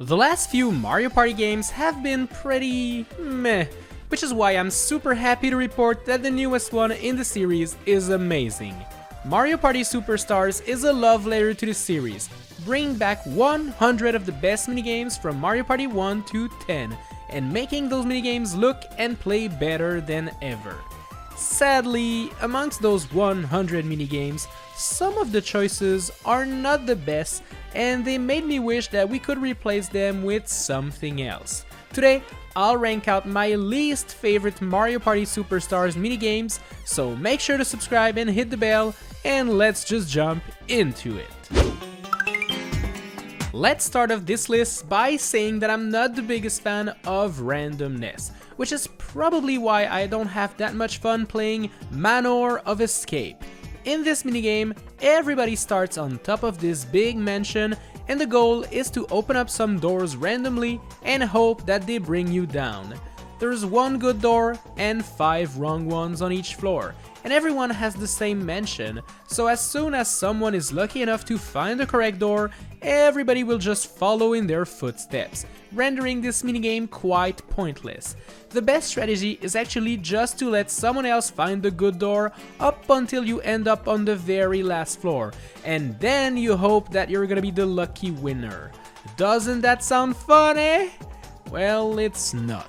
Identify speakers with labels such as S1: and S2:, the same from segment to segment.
S1: The last few Mario Party games have been pretty meh, which is why I'm super happy to report that the newest one in the series is amazing. Mario Party Superstars is a love letter to the series, bringing back 100 of the best minigames from Mario Party 1 to 10, and making those minigames look and play better than ever. Sadly, amongst those 100 minigames, some of the choices are not the best, and they made me wish that we could replace them with something else. Today, I'll rank out my least favorite Mario Party Superstars minigames, so make sure to subscribe and hit the bell, and let's just jump into it. Let's start off this list by saying that I'm not the biggest fan of randomness, which is probably why I don't have that much fun playing Manor of Escape. In this minigame, everybody starts on top of this big mansion, and the goal is to open up some doors randomly and hope that they bring you down. There's one good door and 5 wrong ones on each floor, and everyone has the same mansion, so as soon as someone is lucky enough to find the correct door, everybody will just follow in their footsteps, rendering this minigame quite pointless. The best strategy is actually just to let someone else find the good door up until you end up on the very last floor, and then you hope that you're gonna be the lucky winner. Doesn't that sound fun, eh? Well, it's not.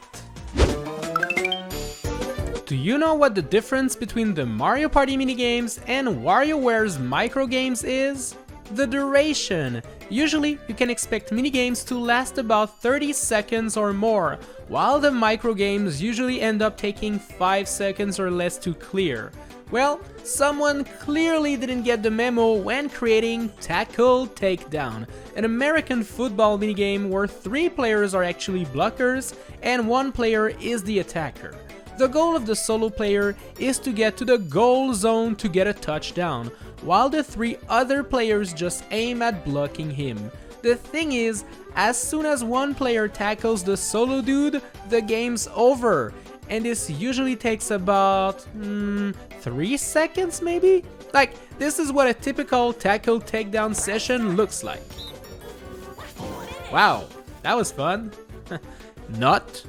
S1: Do you know what the difference between the Mario Party minigames and WarioWare's microgames is? The duration. Usually, you can expect minigames to last about 30 seconds or more, while the microgames usually end up taking 5 seconds or less to clear. Well, someone clearly didn't get the memo when creating Takedown, an American football minigame where 3 players are actually blockers and 1 player is the attacker. The goal of the solo player is to get to the goal zone to get a touchdown, while the 3 other players just aim at blocking him. The thing is, as soon as 1 player tackles the solo dude, the game's over, and this usually takes about 3 seconds maybe? Like, this is what a typical takedown session looks like. Wow, that was fun. Not.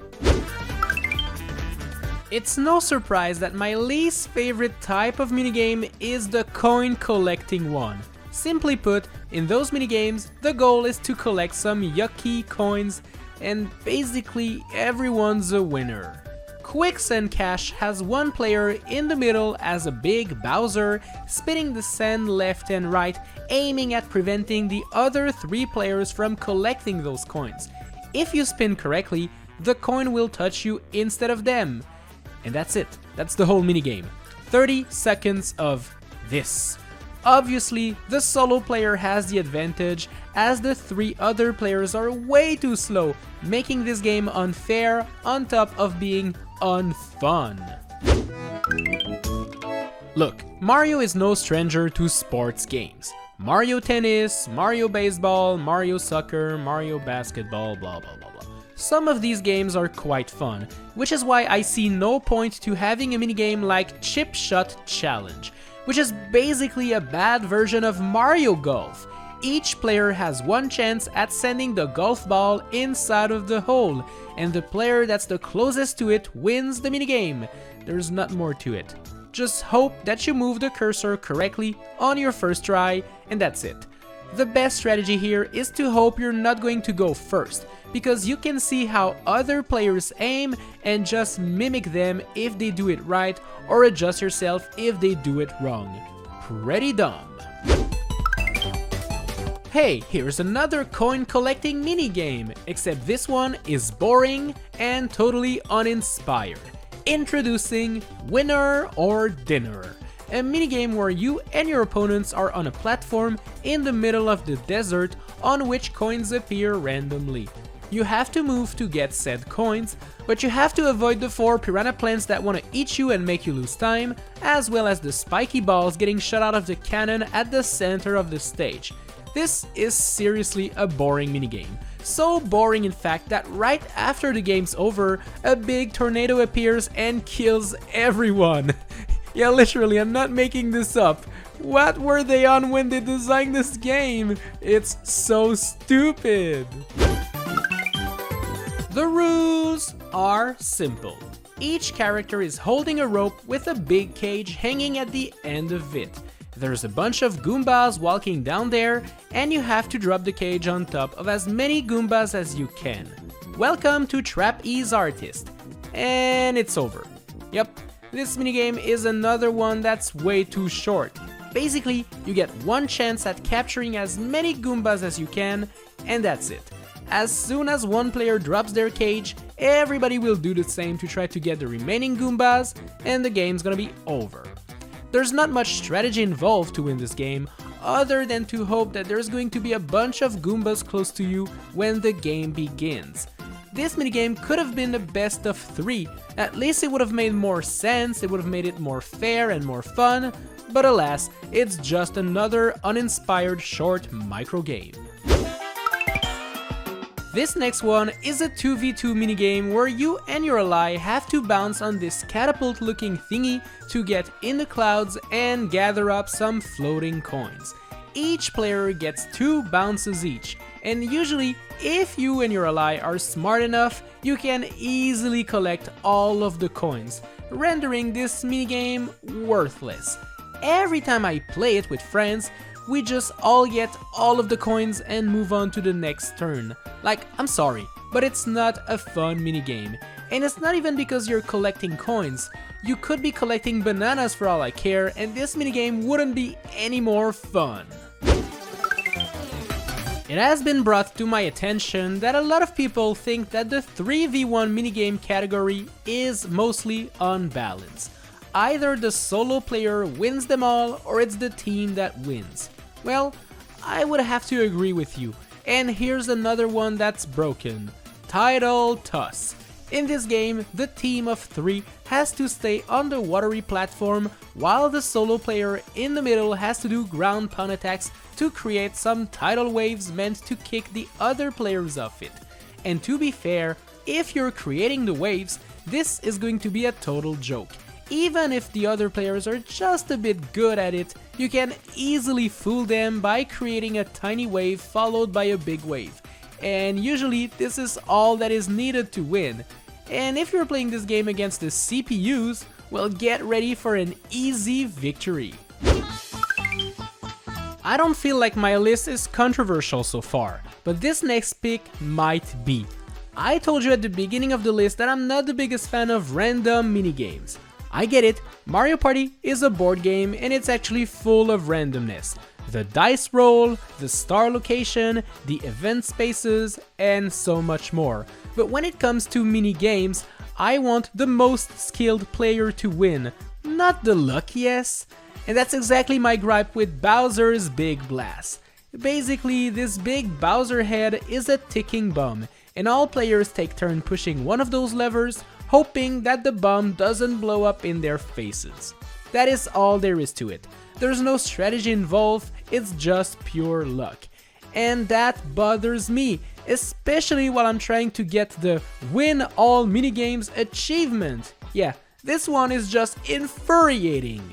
S1: It's no surprise that my least favorite type of minigame is the coin collecting one. Simply put, in those minigames, the goal is to collect some yucky coins, and basically everyone's a winner. Quicksand Cash has 1 player in the middle as a big Bowser, spitting the sand left and right, aiming at preventing the other 3 players from collecting those coins. If you spin correctly, the coin will touch you instead of them. And that's it. That's the whole minigame. 30 seconds of this. Obviously, the solo player has the advantage, as the 3 other players are way too slow, making this game unfair on top of being unfun. Look, Mario is no stranger to sports games. Mario Tennis, Mario Baseball, Mario Soccer, Mario Basketball, blah blah blah blah. Some of these games are quite fun, which is why I see no point to having a minigame like Chip Shot Challenge, which is basically a bad version of Mario Golf. Each player has 1 chance at sending the golf ball inside of the hole, and the player that's the closest to it wins the minigame. There's not more to it. Just hope that you move the cursor correctly on your first try, and that's it. The best strategy here is to hope you're not going to go first, because you can see how other players aim and just mimic them if they do it right, or adjust yourself if they do it wrong. Pretty dumb. Hey, here's another coin collecting minigame, except this one is boring and totally uninspired. Introducing Winner or Dinner, a minigame where you and your opponents are on a platform in the middle of the desert on which coins appear randomly. You have to move to get said coins, but you have to avoid the 4 piranha plants that want to eat you and make you lose time, as well as the spiky balls getting shot out of the cannon at the center of the stage. This is seriously a boring minigame. So boring in fact that right after the game's over, a big tornado appears and kills everyone. Yeah, literally, I'm not making this up. What were they on when they designed this game? It's so stupid. The rules are simple. Each character is holding a rope with a big cage hanging at the end of it. There's a bunch of Goombas walking down there, and you have to drop the cage on top of as many Goombas as you can. Welcome to Trapeze Artist. And it's over. Yep, this minigame is another one that's way too short. Basically, you get one chance at capturing as many Goombas as you can, and that's it. As soon as one player drops their cage, everybody will do the same to try to get the remaining Goombas, and the game's gonna be over. There's not much strategy involved to win this game, other than to hope that there's going to be a bunch of Goombas close to you when the game begins. This minigame could have been the best of 3, at least it would have made more sense, it would have made it more fair and more fun, but alas, it's just another uninspired short micro game. This next one is a 2v2 minigame where you and your ally have to bounce on this catapult looking thingy to get in the clouds and gather up some floating coins. Each player gets 2 bounces each, and usually if you and your ally are smart enough, you can easily collect all of the coins, rendering this minigame worthless. Every time I play it with friends, we just all get all of the coins and move on to the next turn. Like, I'm sorry, but it's not a fun minigame. And it's not even because you're collecting coins. You could be collecting bananas for all I care, and this minigame wouldn't be any more fun. It has been brought to my attention that a lot of people think that the 3v1 minigame category is mostly unbalanced. Either the solo player wins them all, or it's the team that wins. Well, I would have to agree with you, and here's another one that's broken. Title Toss. In this game, the team of 3 has to stay on the watery platform, while the solo player in the middle has to do ground pound attacks to create some tidal waves meant to kick the other players off it. And to be fair, if you're creating the waves, this is going to be a total joke. Even if the other players are just a bit good at it, you can easily fool them by creating a tiny wave followed by a big wave. And usually this is all that is needed to win. And if you're playing this game against the CPUs, well, get ready for an easy victory. I don't feel like my list is controversial so far, but this next pick might be. I told you at the beginning of the list that I'm not the biggest fan of random minigames. I get it, Mario Party is a board game and it's actually full of randomness. The dice roll, the star location, the event spaces, and so much more. But when it comes to mini games, I want the most skilled player to win, not the luckiest. And that's exactly my gripe with Bowser's Big Blast. Basically, this big Bowser head is a ticking bomb, and all players take turn pushing one of those levers, hoping that the bomb doesn't blow up in their faces. That is all there is to it. There's no strategy involved, it's just pure luck. And that bothers me, especially while I'm trying to get the Win All Minigames achievement. Yeah, this one is just infuriating.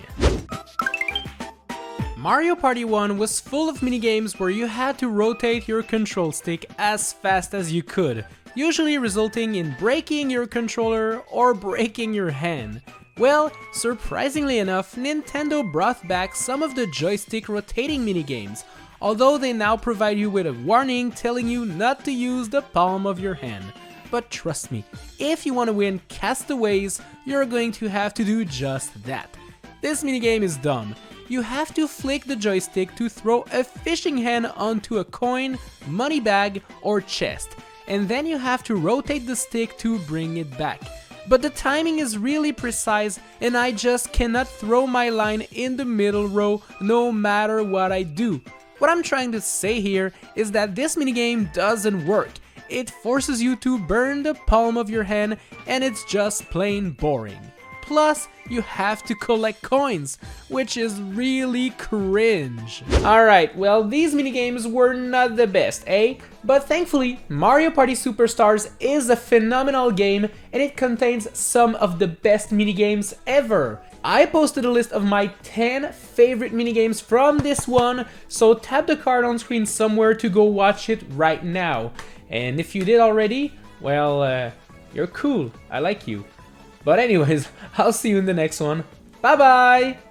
S1: Mario Party 1 was full of minigames where you had to rotate your control stick as fast as you could, usually resulting in breaking your controller or breaking your hand. Well, surprisingly enough, Nintendo brought back some of the joystick rotating minigames, although they now provide you with a warning telling you not to use the palm of your hand. But trust me, if you want to win Castaways, you're going to have to do just that. This minigame is dumb. You have to flick the joystick to throw a fishing hand onto a coin, money bag, or chest, and then you have to rotate the stick to bring it back. But the timing is really precise and I just cannot throw my line in the middle row no matter what I do. What I'm trying to say here is that this minigame doesn't work. It forces you to burn the palm of your hand and it's just plain boring. Plus, you have to collect coins, which is really cringe. Alright, well, these minigames were not the best, eh? But thankfully, Mario Party Superstars is a phenomenal game and it contains some of the best minigames ever. I posted a list of my 10 favorite minigames from this one, so tap the card on screen somewhere to go watch it right now. And if you did already, well, you're cool. I like you. But anyways, I'll see you in the next one. Bye bye!